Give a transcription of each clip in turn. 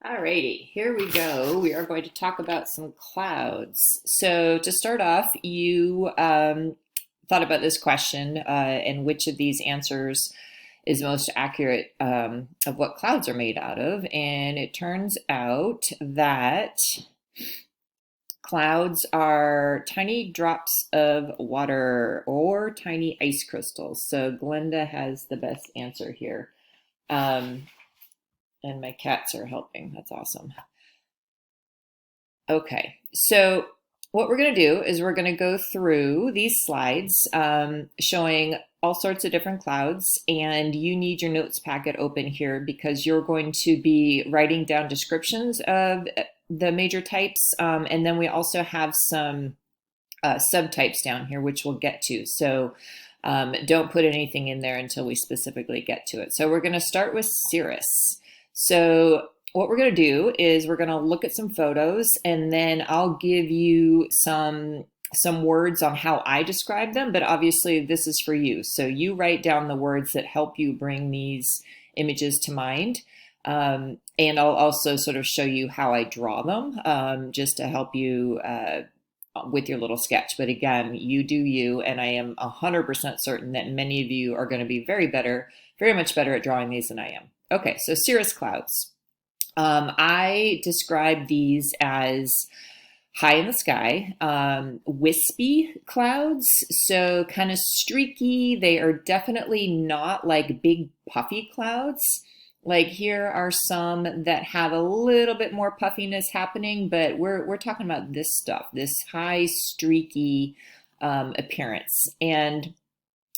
Alrighty, here we go. We are going to talk about some clouds. So to start off, you thought about this question and which of these answers is most accurate of what clouds are made out of. And it turns out that clouds are tiny drops of water or tiny ice crystals. So Glenda has the best answer here. Um, and my cats are helping. That's awesome. Okay, so what we're going to do is we're going to go through these slides showing all sorts of different clouds, and you need your notes packet open here because you're going to be writing down descriptions of the major types, and then we also have some subtypes down here, which we'll get to. So don't put anything in there until we specifically get to it. So we're going to start with cirrus. So what we're going to do is we're going to look at some photos, and then I'll give you some words on how I describe them, but obviously this is for you. So you write down the words that help you bring these images to mind. And I'll also sort of show you how I draw them, just to help you with your little sketch. But again, you do you, and I am 100% certain that many of you are going to be very much better at drawing these than I am. Okay, so cirrus clouds. I describe these as high in the sky, wispy clouds, so kind of streaky. They are definitely not like big puffy clouds. Like here are some that have a little bit more puffiness happening, but we're talking about this stuff, this high streaky appearance. And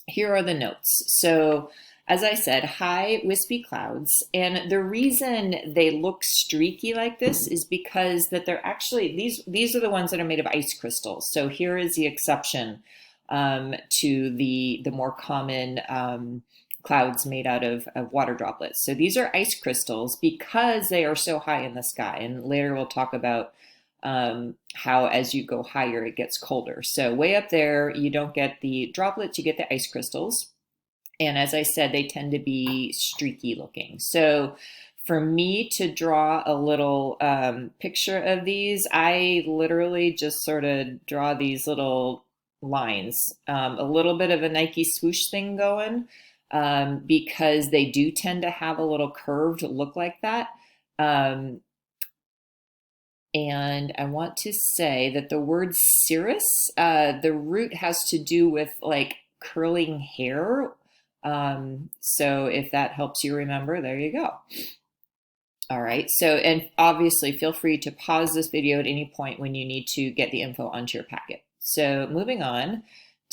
here are the notes. So as I said, high wispy clouds. And the reason they look streaky like this is because that they're actually, these are the ones that are made of ice crystals. So here is the exception to the more common clouds made out of water droplets. So these are ice crystals because they are so high in the sky. And later we'll talk about how as you go higher, it gets colder. So way up there, you don't get the droplets, you get the ice crystals. And as I said, they tend to be streaky looking. So for me to draw a little picture of these, I literally just sort of draw these little lines, a little bit of a Nike swoosh thing going, because they do tend to have a little curved look like that. And I want to say that the word cirrus, the root has to do with like curling hair. So if that helps you remember, there you go. All right. So, and obviously feel free to pause this video at any point when you need to get the info onto your packet. So moving on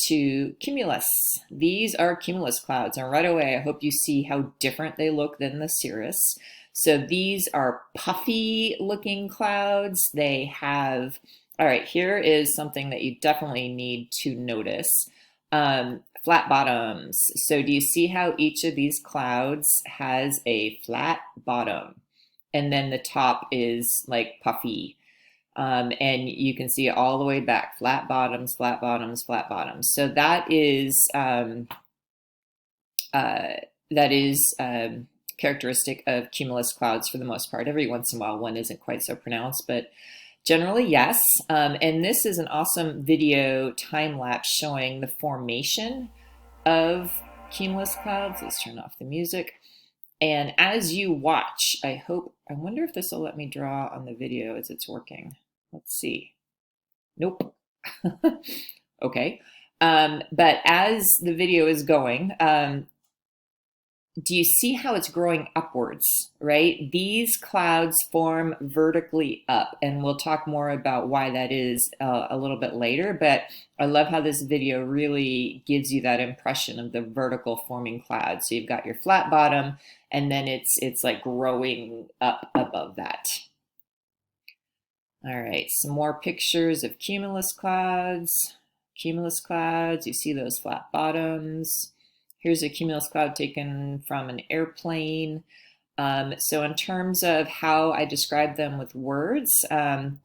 to cumulus. These are cumulus clouds. And right away, I hope you see how different they look than the cirrus. So these are puffy looking clouds. They have, all right, here is something that you definitely need to notice. Flat bottoms. So do you see how each of these clouds has a flat bottom? And then the top is like puffy. And you can see it all the way back, flat bottoms, flat bottoms, flat bottoms. So that is characteristic of cumulus clouds for the most part. Every once in a while, one isn't quite so pronounced, but generally, yes. And this is an awesome video time lapse showing the formation of cumulus clouds. Let's turn off the music. And as you watch, I wonder if this will let me draw on the video as it's working. Let's see. Nope. Okay. But as the video is going, do you see how it's growing upwards, right? These clouds form vertically up, and we'll talk more about why that is a little bit later, but I love how this video really gives you that impression of the vertical forming cloud. So you've got your flat bottom, and then it's like growing up above that. All right, some more pictures of cumulus clouds. Cumulus clouds, you see those flat bottoms. Here's a cumulus cloud taken from an airplane. So in terms of how I describe them with words,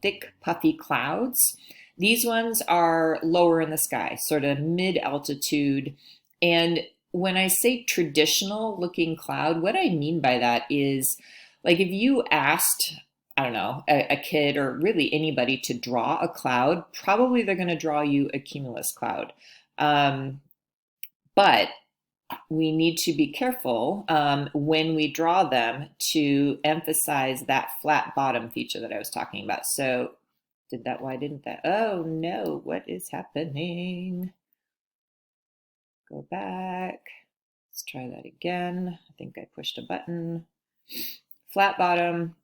thick, puffy clouds. These ones are lower in the sky, sort of mid-altitude. And when I say traditional looking cloud, what I mean by that is Like if you asked, I don't know, a kid or really anybody to draw a cloud, probably they're going to draw you a cumulus cloud. But we need to be careful when we draw them to emphasize that flat bottom feature that I was talking about. So did that, why didn't that? Oh no, what is happening? Go back. Let's try that again. I think I pushed a button. Flat bottom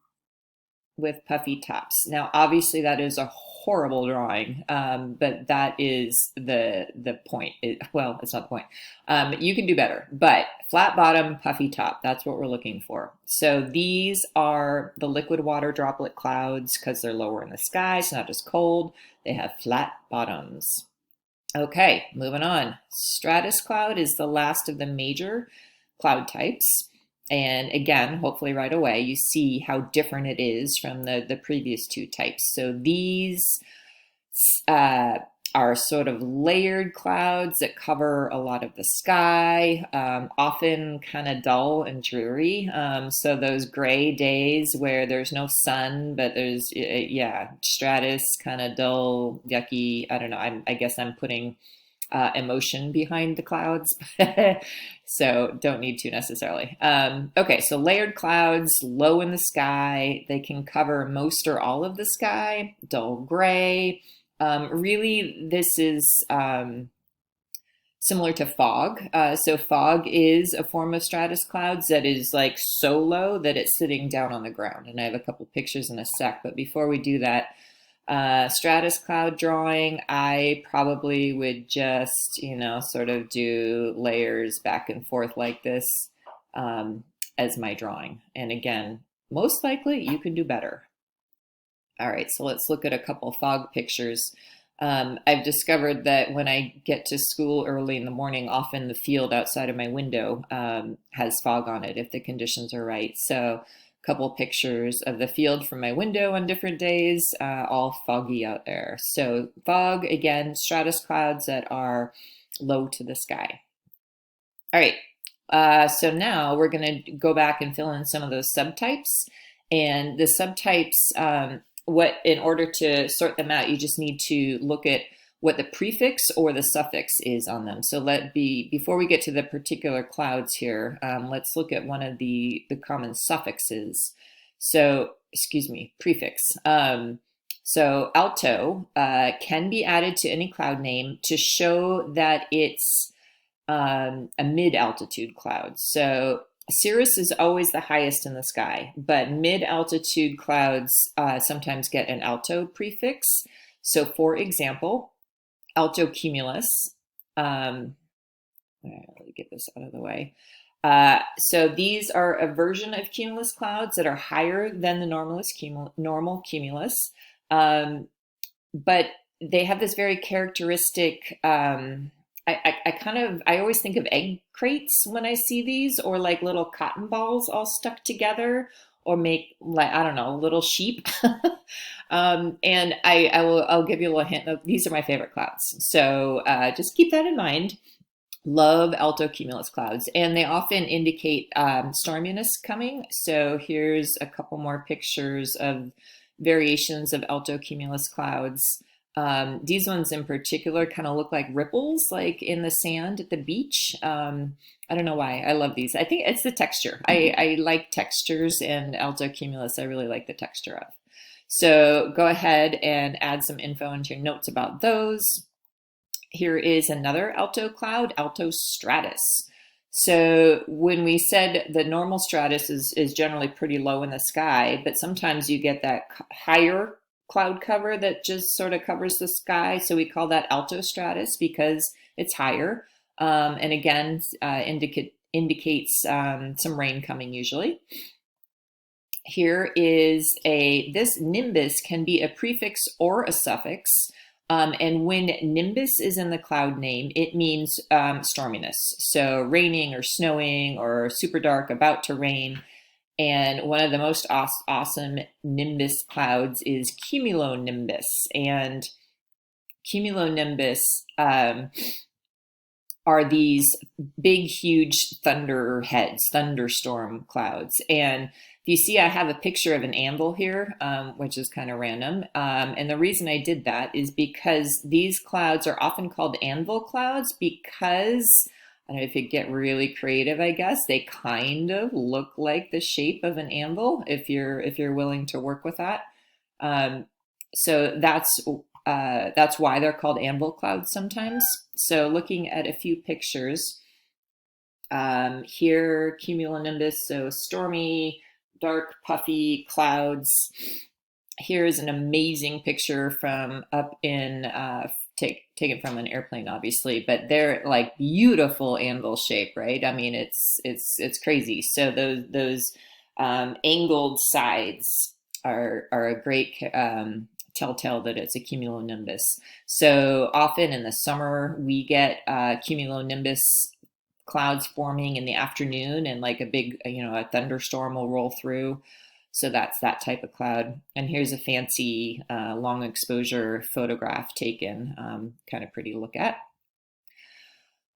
with puffy tops. Now, obviously, that is a horrible drawing, but that is the point. Well, it's not the point. You can do better, but flat bottom, puffy top, that's what we're looking for. So these are the liquid water droplet clouds because they're lower in the sky, so not just cold. They have flat bottoms. Okay, moving on. Stratus cloud is the last of the major cloud types. And again, hopefully right away, you see how different it is from the previous two types. So these are sort of layered clouds that cover a lot of the sky, often kind of dull and dreary. So those gray days where there's no sun, but there's, yeah, stratus, kind of dull, yucky. I don't know. I guess I'm putting emotion behind the clouds, so don't need to necessarily. Okay, so layered clouds, low in the sky. They can cover most or all of the sky, dull gray. Really, this is similar to fog. So fog is a form of stratus clouds that is like so low that it's sitting down on the ground. And I have a couple pictures in a sec, but before we do that, stratus cloud drawing, I probably would just, sort of do layers back and forth like this as my drawing. And again, most likely you can do better. All right, so let's look at a couple fog pictures. I've discovered that when I get to school early in the morning, often the field outside of my window has fog on it if the conditions are right. So couple pictures of the field from my window on different days, all foggy out there. So fog, again, stratus clouds that are low to the sky. All right, so now we're going to go back and fill in some of those subtypes. And the subtypes, in order to sort them out, you just need to look at what the prefix or the suffix is on them. So before we get to the particular clouds here, let's look at one of the common suffixes. So, prefix. So alto can be added to any cloud name to show that it's a mid-altitude cloud. So Cirrus is always the highest in the sky, but mid-altitude clouds sometimes get an alto prefix. So for example, Altocumulus. Let me get this out of the way. So these are a version of cumulus clouds that are higher than the normal cumulus, but they have this very characteristic. I always think of egg crates when I see these, or like little cotton balls all stuck together, or make, like, I don't know, little sheep. And I'll give you a little hint. These are my favorite clouds. So just keep that in mind. Love Altocumulus clouds. And they often indicate storminess coming. So here's a couple more pictures of variations of Altocumulus clouds. These ones in particular kind of look like ripples, like in the sand at the beach. I don't know why. I love these. I think it's the texture. I like textures, and Altocumulus I really like the texture of. So go ahead and add some info into your notes about those. Here is another alto cloud, Altostratus. So when we said the normal stratus is generally pretty low in the sky, but sometimes you get that higher cloud cover that just sort of covers the sky. So we call that Altostratus because it's higher. And again, indicates some rain coming usually. Here is this nimbus can be a prefix or a suffix. And when nimbus is in the cloud name, it means storminess. So raining or snowing or super dark, about to rain. And one of the most awesome nimbus clouds is Cumulonimbus. And Cumulonimbus are these big, huge thunderstorm clouds. And If you see, I have a picture of an anvil here, which is kind of random. And the reason I did that is because these clouds are often called anvil clouds because, I don't know if you get really creative, I guess, they kind of look like the shape of an anvil if you're willing to work with that. Um, so that's why they're called anvil clouds sometimes. So looking at a few pictures, here, cumulonimbus, so stormy, dark, puffy clouds. Here's an amazing picture from up in, taken from an airplane, obviously, but they're like beautiful anvil shape, right? I mean, it's crazy. So those angled sides are a great telltale that it's a cumulonimbus. So often in the summer we get cumulonimbus clouds forming in the afternoon, and like a big, a thunderstorm will roll through. So that's that type of cloud. And here's a fancy long exposure photograph taken, kind of pretty to look at.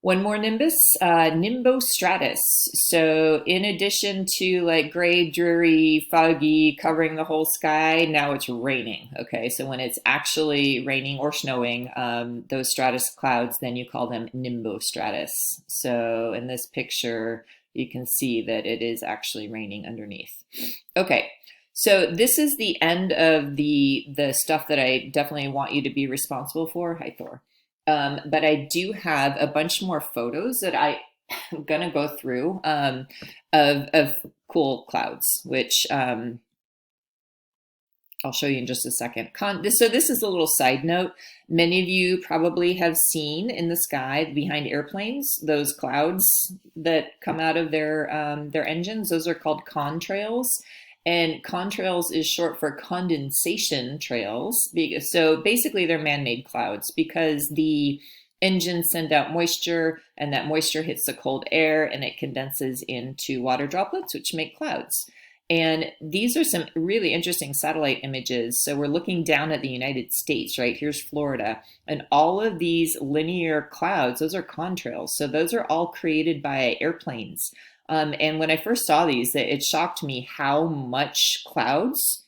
One more nimbus, nimbostratus. So in addition to like gray, dreary, foggy, covering the whole sky, now it's raining. Okay, so when it's actually raining or snowing, those stratus clouds, then you call them nimbostratus. So in this picture, you can see that it is actually raining underneath. Okay, so this is the end of the stuff that I definitely want you to be responsible for. Hi, Thor. But I do have a bunch more photos that I'm gonna go through of cool clouds, which I'll show you in just a second. So this is a little side note. Many of you probably have seen in the sky behind airplanes those clouds that come out of their engines. Those are called contrails. And contrails is short for condensation trails. So basically they're man-made clouds because the engines send out moisture, and that moisture hits the cold air and it condenses into water droplets, which make clouds. And these are some really interesting satellite images. So we're looking down at the United States, right? Here's Florida. And all of these linear clouds, those are contrails. So those are all created by airplanes. And when I first saw these, it shocked me how much clouds,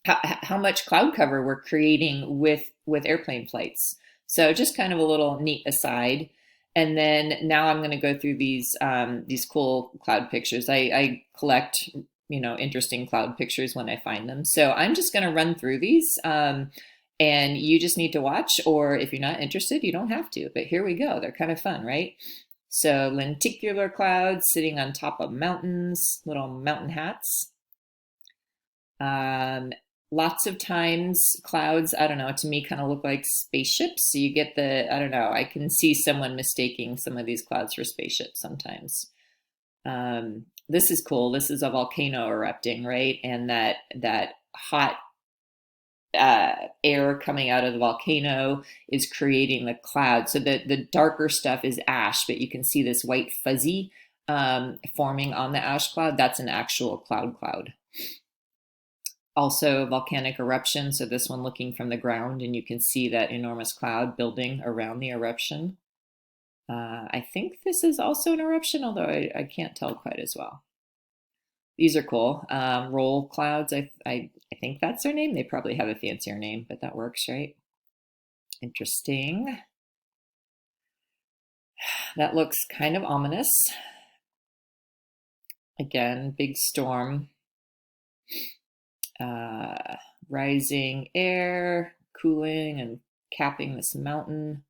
how much cloud cover we're creating with airplane flights. So just kind of a little neat aside. And then now I'm going to go through these cool cloud pictures. I collect, interesting cloud pictures when I find them. So I'm just going to run through these. And you just need to watch, or if you're not interested, you don't have to. But here we go. They're kind of fun, right? So lenticular clouds sitting on top of mountains, little mountain hats. Lots of times clouds, I don't know, to me kind of look like spaceships. So you get I don't know, I can see someone mistaking some of these clouds for spaceships sometimes. This is cool. This is a volcano erupting, right? And that hot air coming out of the volcano is creating the cloud. So the darker stuff is ash, but you can see this white fuzzy forming on the ash cloud. That's an actual cloud. Also volcanic eruption. So this one looking from the ground, and you can see that enormous cloud building around the eruption. I think this is also an eruption, although I can't tell quite as well. These are cool. Roll clouds, I think that's their name. They probably have a fancier name, but that works, right? Interesting. That looks kind of ominous. Again, big storm. Rising air, cooling and capping this mountain.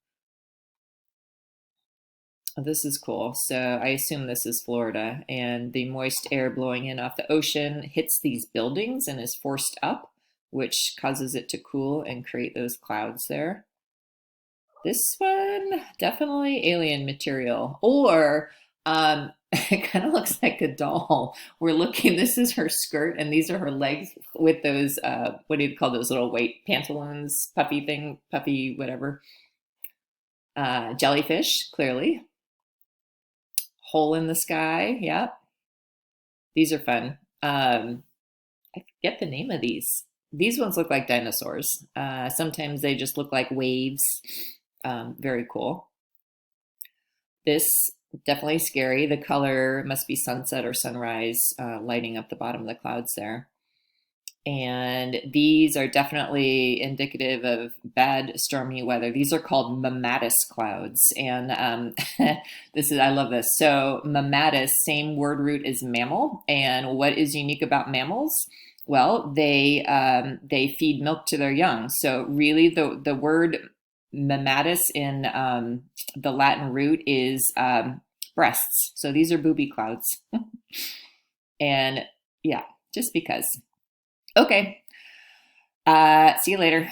This is cool. So I assume this is Florida, and the moist air blowing in off the ocean hits these buildings and is forced up, which causes it to cool and create those clouds there. This one, definitely alien material, or it kind of looks like a doll. We're looking, this is her skirt and these are her legs with those, what do you call those little white pantaloons, puffy, whatever. Jellyfish, clearly. Hole in the sky, yep. These are fun. I forget the name of these. These ones look like dinosaurs. Sometimes they just look like waves. Very cool. This Definitely scary. The color must be sunset or sunrise, lighting up the bottom of the clouds there. And these are definitely indicative of bad stormy weather. These are called Mamatis clouds. And I love this. So, Mamatis, same word root as mammal. And what is unique about mammals? Well, they feed milk to their young. So, really, the word Mamatis in the Latin root is breasts. So, these are booby clouds. And yeah, just because. Okay. See you later.